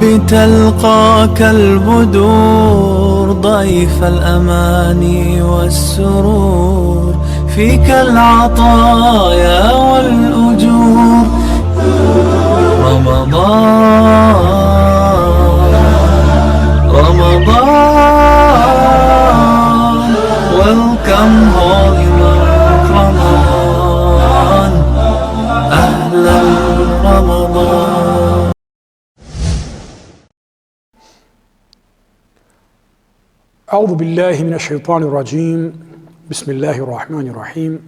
بتلقاك البدور ضيف الأماني والسرور فيك العطايا والأجور رمضان welcome holy month رمضان أهلا رمضان. أعوذ بالله من الشيطان الرجيم. بسم الله الرحمن الرحيم.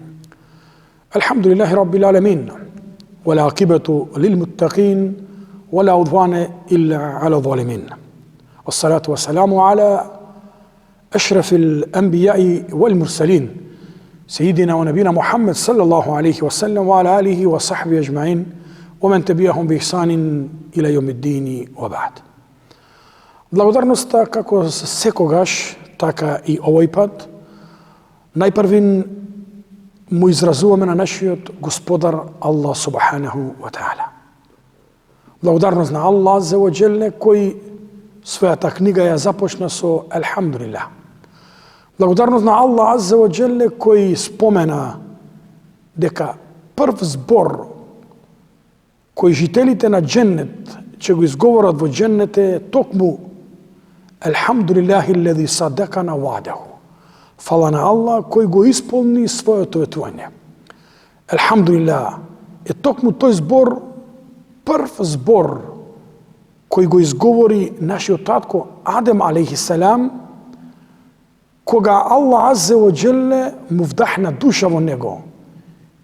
الحمد لله رب العالمين والعاقبة للمتقين ولا عدوان إلا على الظالمين، والصلاة والسلام على أشرف الأنبياء والمرسلين سيدنا ونبينا محمد صلى الله عليه وسلم وعلى آله وصحبه أجمعين ومن تبعهم بإحسان إلى يوم الدين وبعد. Благодарноста, како секогаш, така и овој пат, најпрвин му изразуваме на нашиот Господар Аллах субханаху ва таала. Благодарност на Аллах азза ва џелле, кој својата книга ја започна со Елхамдулилlah. Благодарност на Аллах азза ва џелле, кој спомена дека прв збор кој жителите на џеннет ќе го изговорат во џеннет е токму Елхамдулиллахи лези садакана вадаху. Фала на Аллах кој го исполни своето ветување. Елхамдулилlah е токму тој збор, прв збор кој го изговори нашиот татко Адем алейхиссалам, кога Аллах аззе ва џелле му вдахна душа во него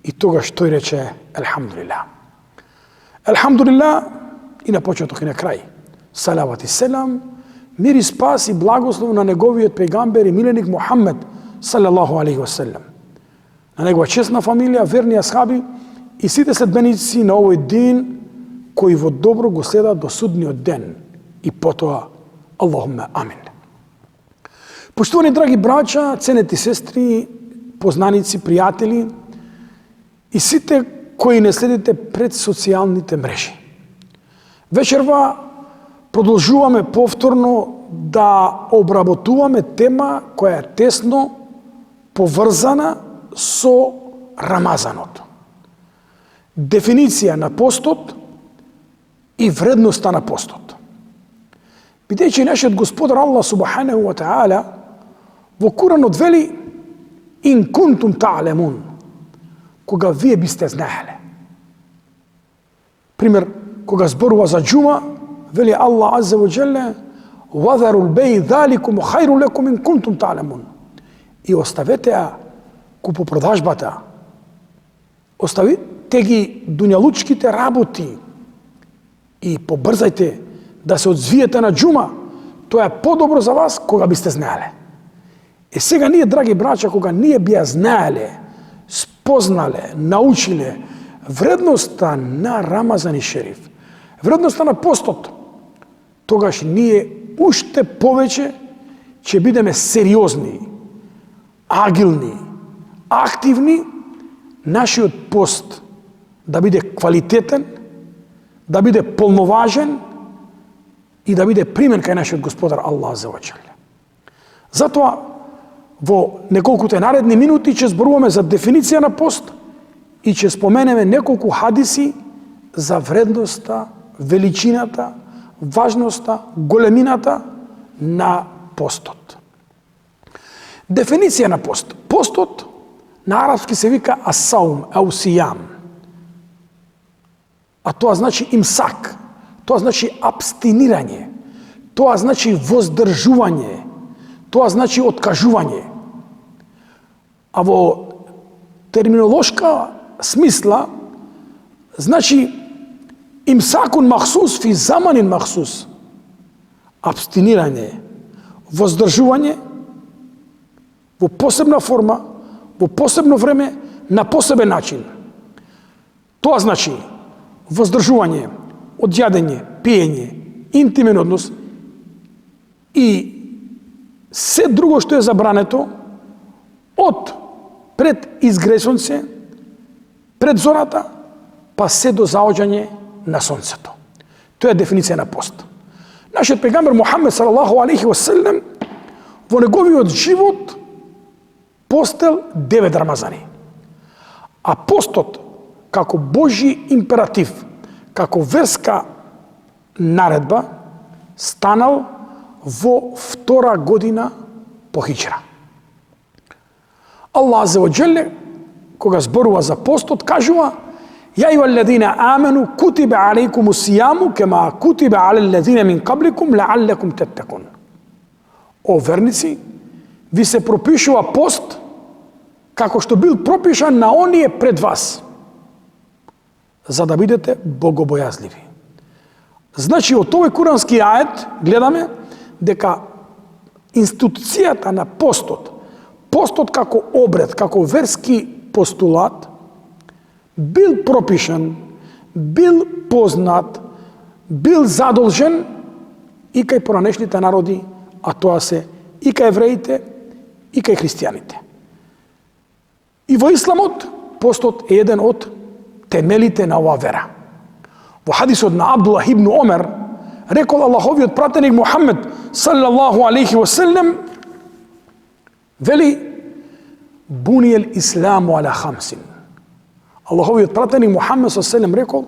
и тогаш тој рече Елхамдулилlah. Елхамдулилlah и на почеток и на крај. Салават и селам, мир и спас и благослов на неговиот пегамбер и миленик Мухаммед салаллаху алейхи васелам, на негова честна фамилија, верни асхаби и сите следбеници на овој дин кои во добро го следат до судниот ден и потоа Аллахуме амин. Поштовани драги браќа, ценети сестри, познаници, пријатели и сите кои не следите пред социјалните мрежи. Вечерва продолжуваме повторно да обработуваме тема која е тесно поврзана со Рамазанот. Дефиниција на постот и вредноста на постот. Бидејќи нашиот Господар Аллах субханаху ва таала во Куранот вели ин кунтум та'лемун, кога вие бисте знаеле. Пример, кога зборува за џума, вели Аллах азза ва џелле вазарул бей заликум хајру лекум ин кунтум та'лемун. И оставете ја купопродажбата, оставите ги дуњалучките работи и побрзајте да се одзвиете на џума. Тоа е подобро за вас кога бисте знаеле. Е сега ние, драги браќа, кога ние би ја знаеле, спознале, научиле вредноста на Рамазан и Шериф, вредноста на постот, тогаш ние уште повеќе ќе бидеме сериозни, агилни, активни, нашиот пост да биде квалитетен, да биде полноважен и да биде примен кај нашиот Господар Аллах азза ва џелле. Затоа во неколкуте наредни минути ќе зборуваме за дефиниција на пост и ќе споменеме неколку хадиси за вредноста, величината, важноста, големината на постот. Дефиниција на пост. Постот на арапски се вика асаум, аусијам. А тоа значи имсак, тоа значи абстинирање, тоа значи воздржување, тоа значи откажување. А во терминолошка смисла значи имсакун махсус фи заманин махсус. Абстинирање, воздржување во посебна форма, во посебно време, на посебен начин. Тоа значи воздржување од јадење, пиење, интимен однос и се друго што е забрането од пред изгресонце, пред зората, па се до заоѓање на сонцето. Тоа е дефиниција на пост. Нашиот пегамбер Мухаммед салаллаху алейхи ва селлем во неговиот живот постел 9 Рамазани. А постот како Божи императив, како верска наредба, станал во 2 година по хиџра. Allah Azza wa Jalla, koga zborува за постот, кажува: "Я ајуҳаллазина аману кутиба алейкуму сијаму кема кутиба алеллазина мин qablikum лааллакум таттакун." О верници, ви се пропишува пост како што бил пропишан на оние пред вас, за да бидете богобојазливи. Значи, од овој курански ајет гледаме дека институцијата на постот како обред, како верски постулат, бил пропишан, бил познат, бил задолжен и кај поранешните народи, а тоа се и кај евреите, и кај христијаните. И во исламот, постот е еден од темелите на оваа вера. Во хадисот на Абдуллах ибн Омер, рекол Аллаховиот пратеник Мухаммед саллаллаху алейхи ва селлем, вели: "Буниел исламу аля хамсин." Аллаховиот пратеник Мухаммед саллаллаху алейхи ва селлем рекол: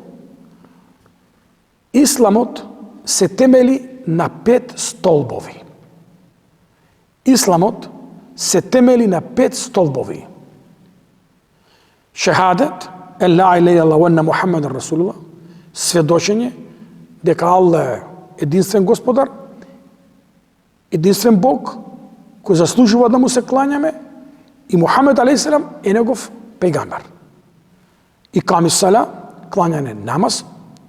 Исламот се темели на 5 столбови. Исламот се темели на 5 столбови. Шехадет, ен ла илаха илlallah ва анна Мухаммедан расулуллах, сведочење дека Аллах е единствен Господар, единствен Бог, кој заслужува да му се кланяме, и Мухаммед алейхиссалам е негов пегамбар. И камис сала, кланяне намаз,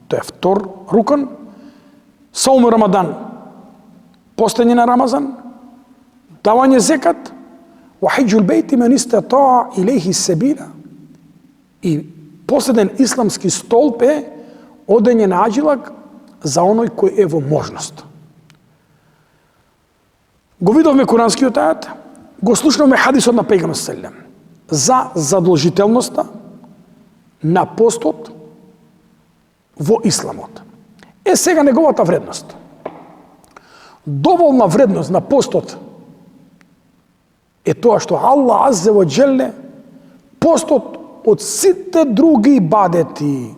тоа е втор рукн, саум Рамадан, постење на Рамазан, давање зекат, ва хиџul бейти мен истатаа илейхи сабила. И последен исламски столб е одење на аџилак за оној кој е во можност. Го видовме куранскиот ајат, го слушнавме хадисот на пегамберот селем за задолжителноста на постот во исламот. Е сега неговата вредност. Доволна вредност на постот е тоа што Аллах Аззе ва Джелле постот од сите други ибадети,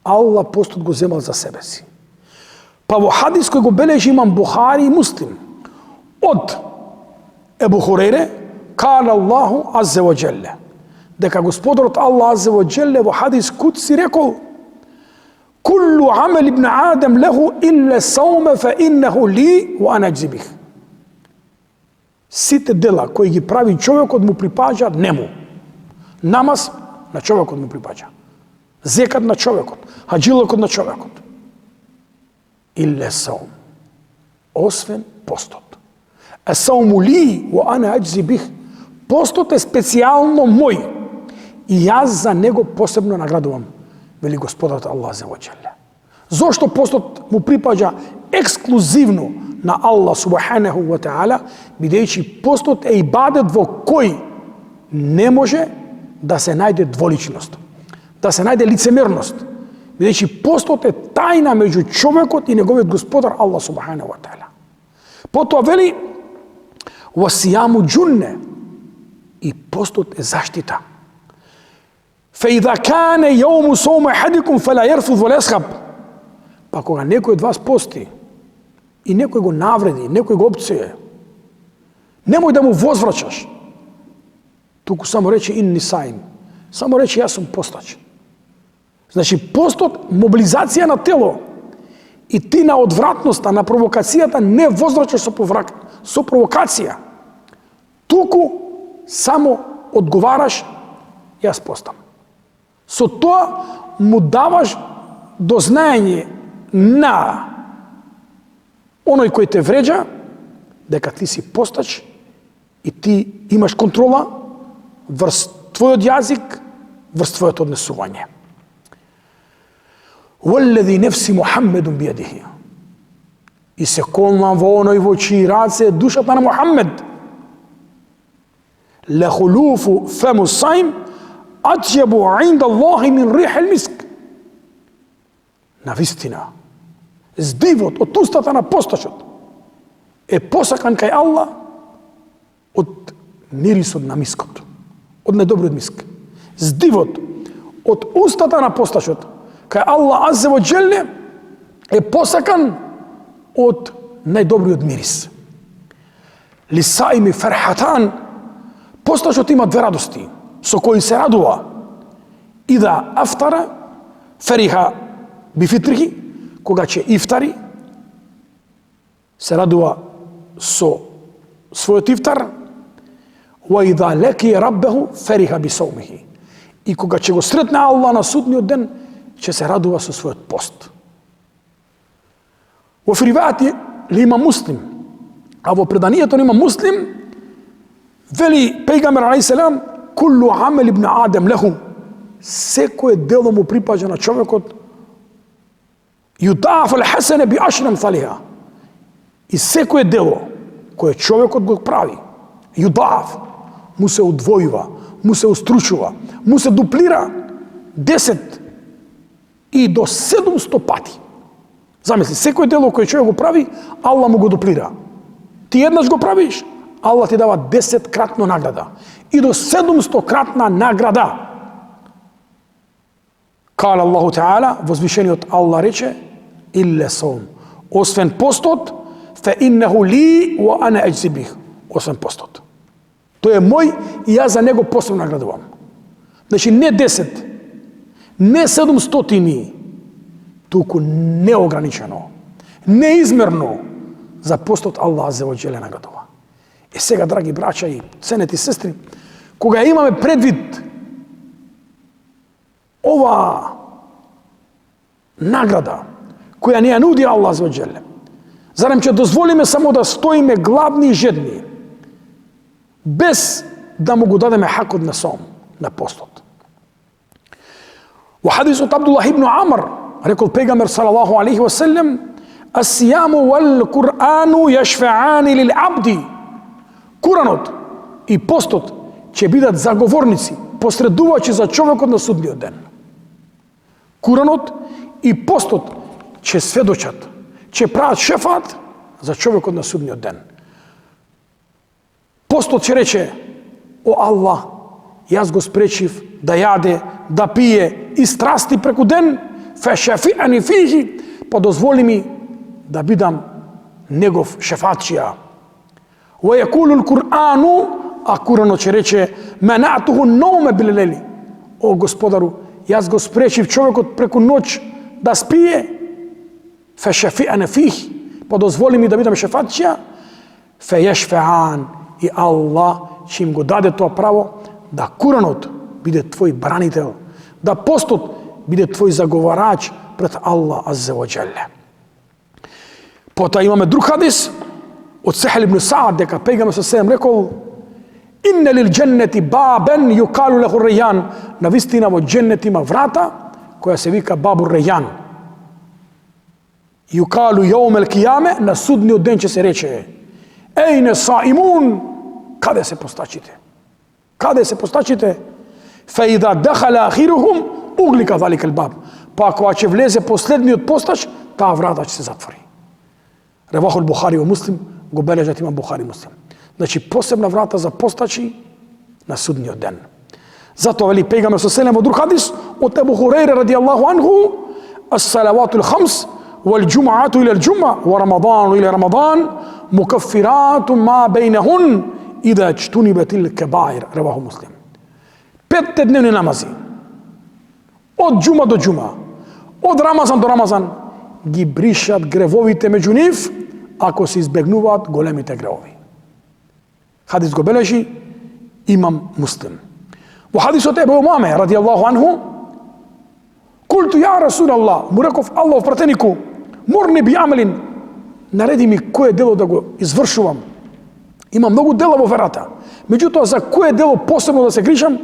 Аллах постот го земал за себе си. Па во хадис кој го бележи имам Бухари и Муслим, од Ебу Хурейре, каал Аллаху Аззе ва Джелле, дека Господарот Аллах Аззе ва Джелле во хадис кудси рекол: "Куллу амел ибн Адам леху илля сауме фа иннеху ли ва ана аџзи бих." Сите дела кои ги прави човекот му припаѓаат нему. Намаз на човекот му припаѓа. Зекат на човекот, хаџилокот на човекот. Илля саум, освен постот. А сауму ли ва ана аџзи бих. Постот е специјално мој и јас за него посебно наградувам, вели Господарот Аллах Аззе ва Джелле. Зошто постот му припаѓа ексклузивно на Аллах субханаху ва таала, бидејќи постот е ибадет во кој не може да се најде дволичност, да се најде лицемерност, бидејќи постот е тајна меѓу човекот и неговиот Господар Аллах субханаху ва таала. Потоа вели: "Ва сијаму џунне", и постот е заштита. فإذا كان يوم صوم أحدكم فلا يرفث ولا يسخب. Па кога некој од вас пости и некој го навреди, некој го опцуе, немој да му возврачаш, туку само речи инни саим, само речи јас сум постач. Значи постот мобилизација на тело и ти на одвратноста, на провокацијата не возврачаш со провокација, туку само одговараш јас постам. Со тоа му даваш до знаење на оној кој те вреđа дека ти си постач и ти имаш контрола врз твојот јазик, врз твојот однесување. "Валлази нефси Мухаммедун бијадихи", и се колнам во оној во чии раце душата на Мухаммед, "Лехулуфу фему саим аџјабу инда Аллахи мин рихил миск." Навистина, Здивот од устата на постачот е посакан кај Аллах од мирисот на мискот, од најдобриот миск. Здивот од устата на постачот кај Аллах аззе во джелле е посакан од најдобриот мирис. Лисаими ферхатан, постачот има две радости, со кои се радува. Ида афтара, фериха бифитрихи, кога ќе ифтари, се радува со својот ифтар, ва ида леки раббеху, фериха бисаумихи. И кога ќе го сретне Аллах на судниот ден, ќе се радува со својот пост. Во фривати ли има муслим, а во преданието има муслим, вели пејгамбер алейхиселам, куллу амел ибн Адем леху, секое дело му припаѓа на човекот, юдаф ал хасана би ашри амсалиха. И секое дело кое човекот го прави, юдаф, му се удвојува, му се устручува, му се дуплира 10 и до 700 пати. Замисли, секое дело кое човек го прави, Аллах му го дуплира. Ти еднаш го правиш, Аллах ти дава 10 кратно награда. И до 700 кратна награда. Кала Аллаху Теала, возвишениот Аллах рече, илле сом, освен постот, фе иннеху ли ва ана еджзи бих, освен постот. Тој е мој и јас за него посебно наградувам. Значи не 10, не 700, туку неограничено, неизмерно за постот Аллах аззе ва джеле наградува. И сега, драги браќа и ценети сестри, кога имаме предвид ова награда која ни ја нуди Аллах аззе ва джеле, зарем ќе дозволиме само да стоиме гладни и жедни, без да му го дадеме хакот на сом, на постот. Во хадисот Абдуллах ибн Амр, рекол пегамбер салаллаху алейхи ва селем, as-siyamu wal Qur'anu yashfa'ani lil abdi. Куранот и постот ќе бидат заговорници, посредувачи за човекот на судниот ден. Куранот и постот ќе сведочат, ќе прават шефат за човекот на судниот ден. Постот ќе рече, о Аллах, јас го спречив да јаде, да пие и страсти преку ден, фешефи'ани фихи, па дозволи ми да бидам негов шефатчија. Ва јакулу l-Qur'anu, а Куранот ќе рече, менатуху ноуме билелели, о Господару, јас го спречив човекот преку ноќ да спие, фешефи'ани фихи, па дозволи ми да бидам шефатчија, фејешфе'ан, и Аллах ќе им го даде тоа право да Куранот биде твој бранител, да постот биде твој заговарач пред Аллах аззе ва джелле. Потоа имаме друг хадис од Сехл ибн Саад, дека пејгамбер селем рекол, инна лил дженнети бабен юкалу леху Рејан, навистина во дженнет има врата која се вика бабу Рејан. Юкалу јаумел кијаме, на судниот ден ќе се рече, ејне саимун, каде се постачите? Каде се постачите? Феида дахала ахирухум, углика заликал баб. Па кога ќе влезе последниот постач, таа врата ќе се затвори. Ревахул Бухари во Муслим, го бележат има Бухари Муслим. Значи посебна врата за постачи на судниот ден. Затоа вели пејгамбер селем во друг хадис од Абу Хурейра радијаллаху анху, ас-салаватул хамс والجمعة إلى الجمعة ورمضان إلى رمضان مكفرات ما بينهن إذا اجتنبت الكبائر. رواه مسلم. 5 дневни намази од џума до џума, од Рамазан до Рамазан ги бришат гревовите меѓу нив ако се избегнуваат големите гревови. Хадис го бележи имам Муслим. Во хадисот Ебу Умаме радијаллаху анху, култу ја Расулаллах, му реков Аллах пратенику, морни би амелин, нареди ми кое дело да го извршувам. Има многу дела во верата. Меѓутоа, за кое дело посебно да се грижам,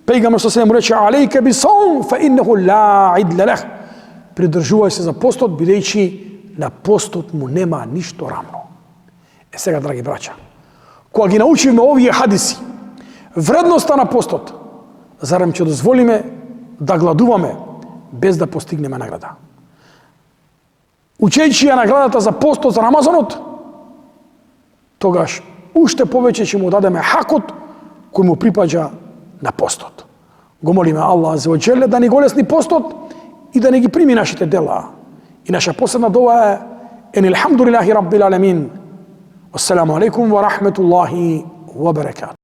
пејгамбер селем му рече, алейке би саум, фа иннеху ла идле лех. Придржувај се за постот, бидејќи на постот му нема ништо рамно. Е сега, драги браќа, кога ги научиме овие хадиси, вредноста на постот, зарем ќе дозволиме да гладуваме без да постигнеме награда? учејќи ја наградата за постот за Рамазанот, тогаш уште повеќе ќе му дадеме хакот кој му припаѓа на постот. Го молиме Аллах азza wa jalla да ни го лесни постот и да не ги прими нашите дела. И наша последна дова е елхамдулиллахи раббил аламин. Ассаламу алейкум ва рахметуллахи ва баракатуh.